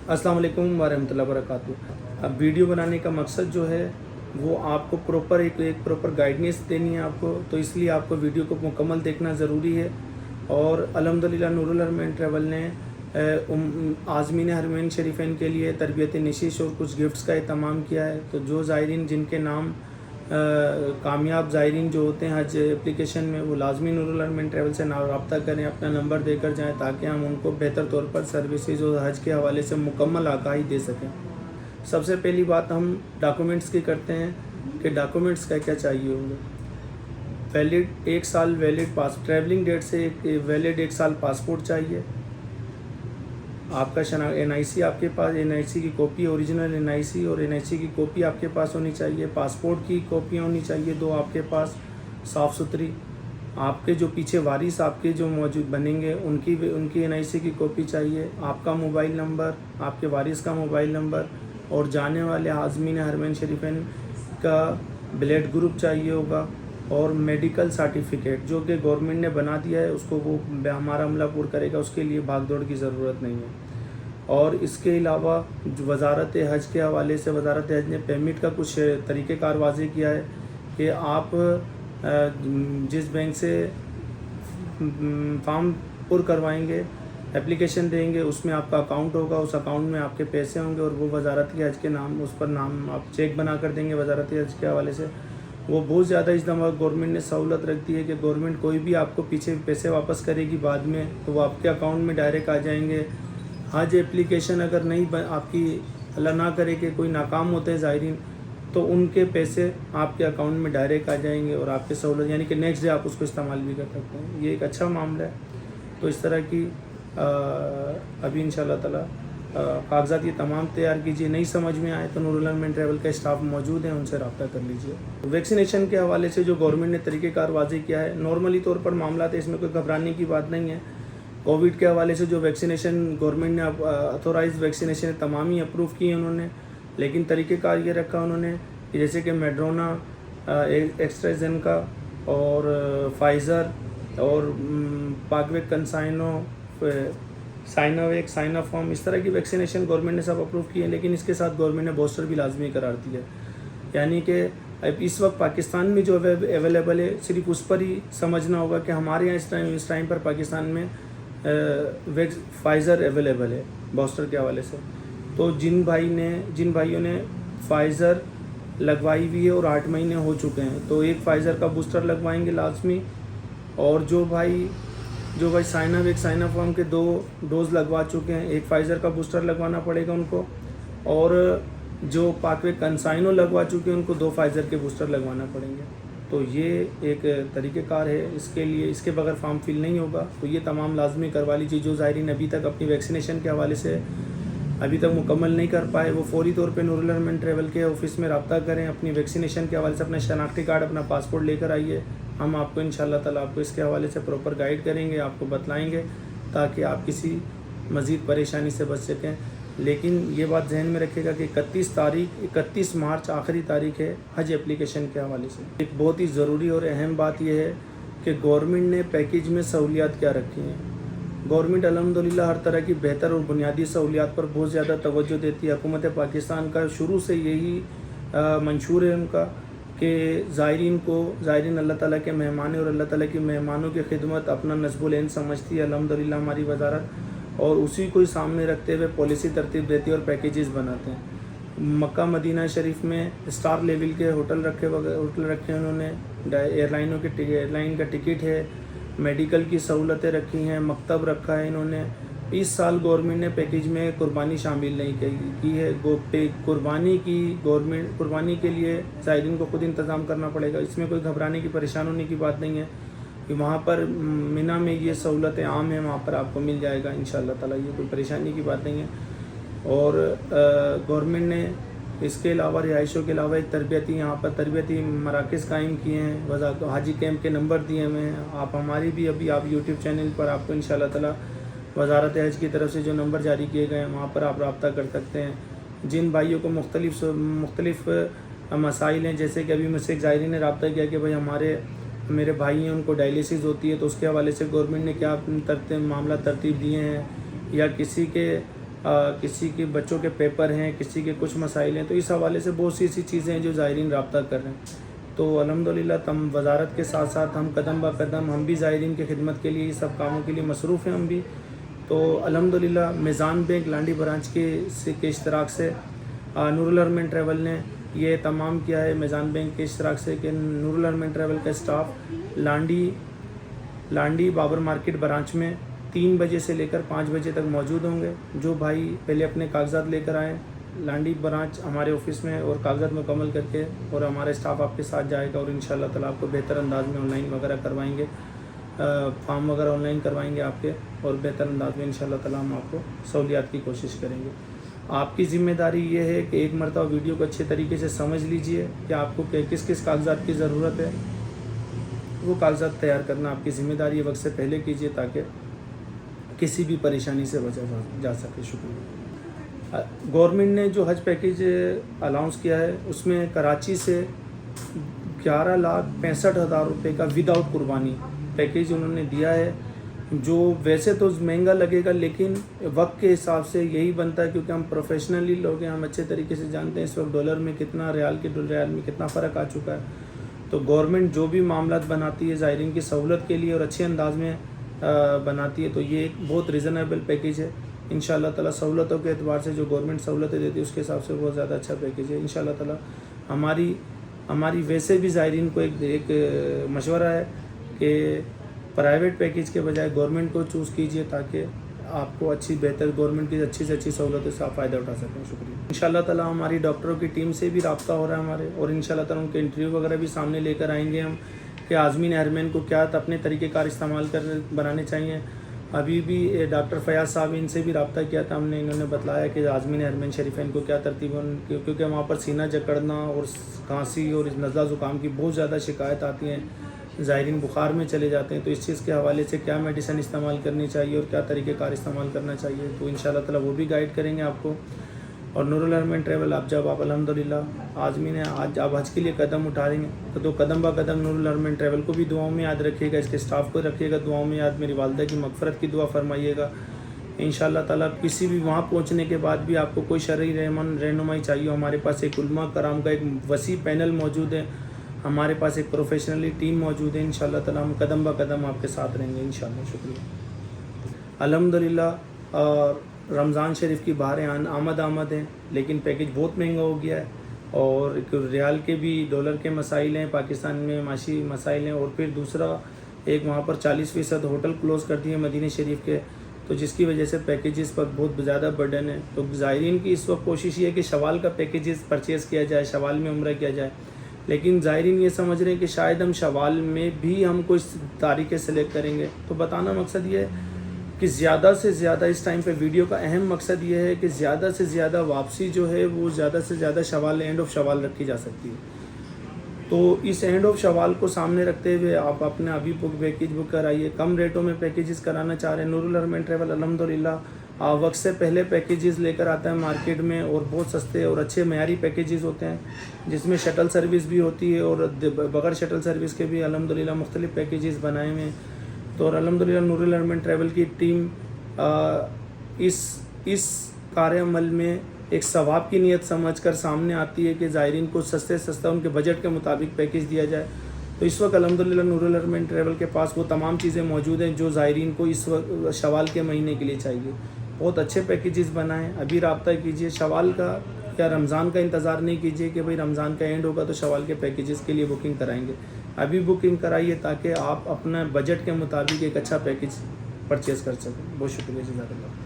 अस्सलाम वालेकुम वरहमतुल्लाहि वबरकातुहू। अब वीडियो बनाने का मकसद जो है वो आपको प्रॉपर एक प्रॉपर गाइडेंस देनी है आपको, तो इसलिए आपको वीडियो को मुकम्मल देखना ज़रूरी है। और अल्हम्दुलिल्लाह नूरुल हरमैन ट्रैवल ने आज़मीन हरमैन शरीफैन के लिए तरबियत नशीश और कुछ गिफ्ट्स का एहतमाम किया है। तो जो ज़ायरीन जिनके नाम कामयाब ज़ायरीन जो होते हैं हज एप्लीकेशन में, वो लाजमी नूरुल हरमैन ट्रैवल से रब्ता करें, अपना नंबर देकर जाएं, ताकि हम उनको बेहतर तौर पर सर्विसेज और हज के हवाले से मुकम्मल आगाही दे सकें। सबसे पहली बात हम डॉक्यूमेंट्स की करते हैं कि डॉक्यूमेंट्स क्या क्या चाहिए होंगे। वैलिड 1 साल वैलिड ट्रैवलिंग डेट से वैलिड 1 साल पासपोर्ट चाहिए। आपका NIC आपके पास, NIC की कॉपी, ओरिजिनल NIC और NIC की कॉपी आपके पास होनी चाहिए। पासपोर्ट की कॉपियाँ होनी चाहिए 2 आपके पास साफ़ सुथरी। आपके जो पीछे वारिस आपके जो मौजूद बनेंगे उनकी NIC की कॉपी चाहिए। आपका मोबाइल नंबर, आपके वारिस का मोबाइल नंबर और जाने वाले आज़मीन हरमैन शरीफैन का ब्लड ग्रुप चाहिए होगा। और मेडिकल सर्टिफिकेट जो कि गवर्नमेंट ने बना दिया है, उसको वो हमारा अमला पूरा करेगा, उसके लिए भाग दौड़ की ज़रूरत नहीं है। और इसके अलावा वज़ारत हज के हवाले से वज़ारत हज ने पेमेंट का कुछ तरीक़ेकार वाज़ेह किया है कि आप जिस बैंक से फॉर्म पुर करवाएंगे, एप्लीकेशन देंगे, उसमें आपका अकाउंट होगा, उस अकाउंट में आपके पैसे होंगे और वो वज़ारत हज के नाम, उस पर नाम आप चेक बना कर देंगे वज़ारत हज के हवाले से। वो बहुत ज़्यादा इस दफ़ा गवर्नमेंट ने सहूलत रख दी है कि गवर्नमेंट कोई भी आपको पीछे पैसे वापस करेगी बाद में, तो वो आपके अकाउंट में डायरेक्ट आ जाएंगे। हज एप्लीकेशन अगर नहीं आपकी, अल्लाह ना करे कि कोई नाकाम होते हैं ज़ायरीन, तो उनके पैसे आपके अकाउंट में डायरेक्ट आ जाएंगे और आपके सहूलत, यानी कि नेक्स्ट डे आप उसको इस्तेमाल भी कर सकते हैं। ये एक अच्छा मामला है। तो इस तरह की अभी इंशाअल्लाह ताला कागज़ात ये तमाम तैयार कीजिए। नहीं समझ में आए तो नूरुल हरमैन ट्रैवल का स्टाफ मौजूद है, उनसे रब्ता कर लीजिए। वैक्सीनेशन के हवाले से जो गवर्नमेंट ने तरीक़ेकार वाज़ेह किया है, नॉर्मली तौर पर मामला है, इसमें कोई घबराने की बात नहीं है। कोविड के हवाले से जो वैक्सीनेशन गवर्नमेंट ने अथोराइज वैक्सीनेशन तमाम ही अप्रूव की हैं उन्होंने, लेकिन तरीक़ेकार ये रखा उन्होंने कि जैसे कि मेड्रोना, एस्ट्राजेनेका और फाइज़र और पाकवेक कंसाइनो, साइनोवेक, साइनोफार्म, इस तरह की वैक्सीनेशन गवर्नमेंट ने सब अप्रूव की है। लेकिन इसके साथ गवर्नमेंट ने बूस्टर भी लाजमी करार दिया है। यानी कि अब इस वक्त पाकिस्तान में जो अवेलेबल है, सिर्फ उस पर ही समझना होगा कि हमारे यहाँ इस टाइम पर पाकिस्तान में फाइज़र अवेलेबल है बूस्टर के हवाले से। तो जिन भाइयों ने फ़ाइज़र लगवाई हुई है और 8 महीने हो चुके हैं, तो एक फ़ाइज़र का बूस्टर लगवाएंगे लाजमी। और जो भाई साइनोवेक, साइनोफार्म के 2 डोज लगवा चुके हैं, एक फ़ाइज़र का बूस्टर लगवाना पड़ेगा उनको। और जो पाकवेक कंसाइनो लगवा चुके हैं, उनको 2 फ़ाइज़र के बूस्टर लगवाना पड़ेंगे। तो ये एक तरीक़ेकार है, इसके लिए इसके बगैर फॉर्म फिल नहीं होगा। तो ये तमाम लाजमी करवा लीजिए। जो ज़ायरीन अभी तक अपनी वैक्सीनेशन के हवाले से अभी तक मुकम्मल नहीं कर पाए, वो फ़ौरी तौर पे नूरुल हरमैन ट्रैवल के ऑफ़िस में रब्ता करें। अपनी वैक्सीनेशन के हवाले से अपना शनाख्ती कार्ड, अपना पासपोर्ट लेकर आइए। हम आपको इंशाअल्लाह ताला आपको इसके हवाले से प्रॉपर गाइड करेंगे, आपको बतलाएँगे, ताकि आप किसी मज़ीद परेशानी से बच सकें। लेकिन ये बात जहन में रखिएगा कि 31 मार्च आखिरी तारीख़ है हज एप्लीकेशन के हवाले से। एक बहुत ही ज़रूरी और अहम बात यह है कि गवर्नमेंट ने पैकेज में सहूलियात क्या रखी हैं। गवर्नमेंट अल्हम्दुलिल्लाह हर तरह की बेहतर और बुनियादी सहूलियात पर बहुत ज़्यादा तवज्जो देती है। हुकूमत पाकिस्तान का शुरू से यही मंशूर है उनका कि ज़ायरीन अल्लाह ताला के मेहमान है और अल्लाह ताला की मेहमानों की खिदमत अपना नस्बुल ऐन समझती है अल्हम्दुलिल्लाह हमारी वज़ारत, और उसी को ही सामने रखते हुए पॉलिसी तरतीब देती है और पैकेजेस बनाते हैं। मक्का मदीना शरीफ में स्टार लेवल के होटल रखे हैं उन्होंने, एयरलाइन का टिकट है, मेडिकल की सहूलतें रखी हैं, मकतब रखा है इन्होंने। इस साल गवर्नमेंट ने पैकेज में कुर्बानी शामिल नहीं की है। कुर्बानी के लिए ज़ायरीन को खुद इंतज़ाम करना पड़ेगा। इसमें कोई घबराने की, परेशान होने की बात नहीं है कि वहाँ पर मिना में ये सहूलतें आम हैं, वहाँ पर आपको मिल जाएगा इंशाअल्लाह ताला, ये कोई परेशानी की बात नहीं है। और गवर्नमेंट ने इसके अलावा रिहाइशों के अलावा एक यहाँ पर तरबियती मराकज़ कायम किए हैं, हाजी कैंप के नंबर दिए हुए हैं। आप हमारी भी अभी आप यूट्यूब चैनल पर आपको इंशाअल्लाह ताला वज़ारत हज की तरफ से जो नंबर जारी किए गए हैं, वहाँ पर आप रब्ता कर सकते हैं। जिन भाइयों को मुख्तलिफ़ मसाइल हैं, जैसे कि अभी मुझसे एक ज़ायरीन ने रब्ता किया कि भाई मेरे भाई हैं, उनको डायलिसिस होती है, तो उसके हवाले से गवर्नमेंट ने क्या मामला तरतीब दिए हैं, या किसी के کسی کے بچوں کے پیپر ہیں، کسی کے کچھ مسائل ہیں، تو اس حوالے سے بہت سی ایسی چیزیں ہیں جو زائرین رابطہ کر رہے ہیں. تو الحمدللہ تم وزارت کے ساتھ ساتھ ہم قدم با قدم ہم بھی زائرین کی خدمت کے لیے، یہ سب کاموں کے لیے مصروف ہیں ہم بھی. تو الحمدللہ میزان بینک لانڈی برانچ کے اشتراک سے نور الحرمین ٹریول نے یہ تمام کیا ہے. میزان بینک کے اشتراک سے کہ نور الحرمین ٹریول کا staff Landhi Babar market branch میں 3 بجے سے لے کر 5 بجے تک موجود ہوں گے. جو بھائی پہلے اپنے کاغذات لے کر آئیں لانڈی برانچ ہمارے آفس میں اور کاغذات مکمل کر کے، اور ہمارا اسٹاف آپ کے ساتھ جائے گا اور انشاءاللہ تعالیٰ آپ کو بہتر انداز میں آن لائن وغیرہ کروائیں گے، فارم وغیرہ آن لائن کروائیں گے آپ کے، اور بہتر انداز میں انشاءاللہ تعالیٰ ہم آپ کو سہولیات کی کوشش کریں گے. آپ کی ذمہ داری یہ ہے کہ ایک مرتبہ ویڈیو کو اچھے طریقے سے سمجھ لیجئے کہ آپ کو کس کاغذات کی ضرورت ہے. وہ کاغذات تیار کرنا آپ کی ذمہ داری ہے، وقت سے پہلے کیجئے تاکہ کسی بھی پریشانی سے بچا جا سکے. شکریہ. گورنمنٹ نے جو حج پیکیج الاؤنس کیا ہے اس میں کراچی سے 11,65,000 روپے کا وداؤٹ قربانی پیکیج انہوں نے دیا ہے، جو ویسے تو مہنگا لگے گا لیکن وقت کے حساب سے یہی بنتا ہے، کیونکہ ہم پروفیشنلی لوگ ہیں، ہم اچھے طریقے سے جانتے ہیں اس وقت ڈالر میں کتنا، ریال میں کتنا فرق آ چکا ہے. تو گورنمنٹ جو بھی معاملات بناتی ہے زائرین کی سہولت کے لیے اور اچھے انداز میں بناتی ہے، تو یہ ایک بہت ریزنیبل پیکیج ہے. انشاءاللہ تعالیٰ سہولتوں کے اعتبار سے جو گورنمنٹ سہولتیں دیتی ہے اس کے حساب سے بہت زیادہ اچھا پیکیج ہے. انشاءاللہ تعالیٰ ہماری ویسے بھی زائرین کو ایک مشورہ ہے کہ پرائیویٹ پیکیج کے بجائے گورنمنٹ کو چوز کیجئے تاکہ آپ کو بہتر گورنمنٹ کی اچھی سے اچھی سہولتوں سے آپ فائدہ اٹھا سکیں. شکریہ. انشاءاللہ تعالیٰ ہماری ڈاکٹروں کی ٹیم سے بھی رابطہ ہو رہا ہے ہمارے، اور انشاءاللہ تعالیٰ ان کے انٹرویو وغیرہ بھی سامنے لے کر آئیں گے ہم کہ عازمین حرمین کو کیا اپنے طریقہ کار استعمال بنانے چاہیے. ابھی بھی ڈاکٹر فیاض صاحب ان سے بھی رابطہ کیا تھا ہم نے، انہوں نے بتلایا کہ عازمین حرمین شریفین کو کیا ترتیب ہے، کیونکہ وہاں پر سینہ جکڑنا اور کھانسی اور نزلہ زکام کی بہت زیادہ شکایت آتی ہیں، زائرین بخار میں چلے جاتے ہیں. تو اس چیز کے حوالے سے کیا میڈیسن استعمال کرنی چاہیے اور کیا طریقہ کار استعمال کرنا چاہیے، تو انشاءاللہ تعالیٰ وہ بھی گائیڈ کریں گے آپ کو. اور نور الحرمین ٹریول جب آپ الحمدللہ عازمین ہیں، آج آپ حج کے لیے قدم اٹھا رہے ہیں تو قدم با قدم نور الحرمین ٹریول کو بھی دعاؤں میں یاد رکھیے گا، اس کے اسٹاف کو رکھیے گا دعاؤں میں یاد، میری والدہ کی مغفرت کی دعا فرمائیے گا. انشاءاللہ تعالیٰ کسی بھی وہاں پہنچنے کے بعد بھی آپ کو کوئی شرعی رہنمائی چاہیے، ہمارے پاس ایک علماء کرام کا ایک وسیع پینل موجود ہے، ہمارے پاس ایک پروفیشنلی ٹیم موجود ہے. انشاءاللہ تعالیٰ ہم قدم با قدم آپ کے ساتھ رہیں گے انشاءاللہ. شکریہ. الحمدللہ رمضان شریف کی بہاریں آمد ہیں، لیکن پیکیج بہت مہنگا ہو گیا ہے، اور ریال کے بھی ڈالر کے مسائل ہیں، پاکستان میں معاشی مسائل ہیں، اور پھر دوسرا ایک وہاں پر 40% ہوٹل کلوز کر دیے مدینہ شریف کے، تو جس کی وجہ سے پیکیجز پر بہت زیادہ برڈن ہے. تو زائرین کی اس وقت کوشش یہ ہے کہ شوال کا پیکیجز پرچیز کیا جائے، شوال میں عمرہ کیا جائے، لیکن زائرین یہ سمجھ رہے ہیں کہ شاید ہم شوال میں بھی ہم کوئی تاریخیں سلیکٹ کریں گے. تو بتانا مقصد یہ ہے کہ زیادہ سے زیادہ اس ٹائم پہ ویڈیو کا اہم مقصد یہ ہے کہ زیادہ سے زیادہ واپسی جو ہے وہ زیادہ سے زیادہ شوال اینڈ آف شوال رکھی جا سکتی ہے. تو اس اینڈ آف شوال کو سامنے رکھتے ہوئے آپ اپنے ابھی پیکیج بک کرائیے. کم ریٹوں میں پیکیجز کرانا چاہ رہے ہیں، نور الحرمین ٹریول الحمدللہ وقت سے پہلے پیکیجز لے کر آتا ہے مارکیٹ میں، اور بہت سستے اور اچھے معیاری پیکیجز ہوتے ہیں جس میں شٹل سروس بھی ہوتی ہے، اور بغیر شٹل سروس کے بھی الحمدللہ مختلف پیکیجز بنائے ہوئے ہیں. تو الحمدللہ نور الحرمین ٹریول کی ٹیم اس کار عمل میں ایک ثواب کی نیت سمجھ کر سامنے آتی ہے کہ زائرین کو سستا ان کے بجٹ کے مطابق پیکیج دیا جائے. تو اس وقت الحمدللہ نور الحرمین ٹریول کے پاس وہ تمام چیزیں موجود ہیں جو زائرین کو اس وقت شوال کے مہینے کے لیے چاہیے. بہت اچھے پیکیجز بنائیں، ابھی رابطہ کیجئے. شوال کا یا رمضان کا انتظار نہیں کیجئے کہ بھئی رمضان کا اینڈ ہوگا تو شوال کے پیکیجز کے لیے بکنگ کرائیں گے. ابھی بکنگ کرائیے تاکہ آپ اپنا بجٹ کے مطابق ایک اچھا پیکیج پرچیز کر سکیں. بہت شکریہ. جزاک اللہ.